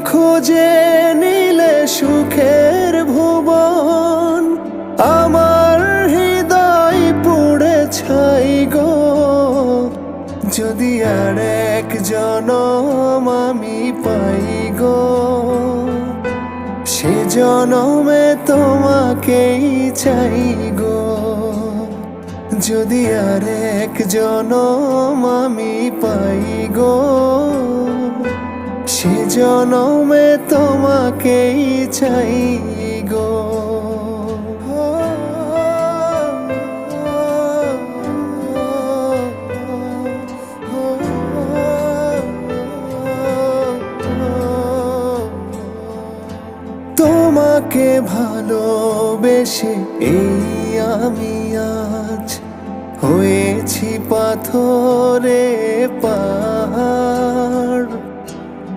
খুঁজে নিলে সুখের ভুবন, আমার হৃদয় পুড়ে ছাই গো। যদি আর এক জনম আমি পাই গো, সে জনমে তোমাকেই চাই গো। যদি আর এক জনম আমি পাই গো, সে জনমে তোমাকেই চাই গো। তোমাকে ভালোবেসে এই আমি আজ হয়েছি পাথরে পাহাড়।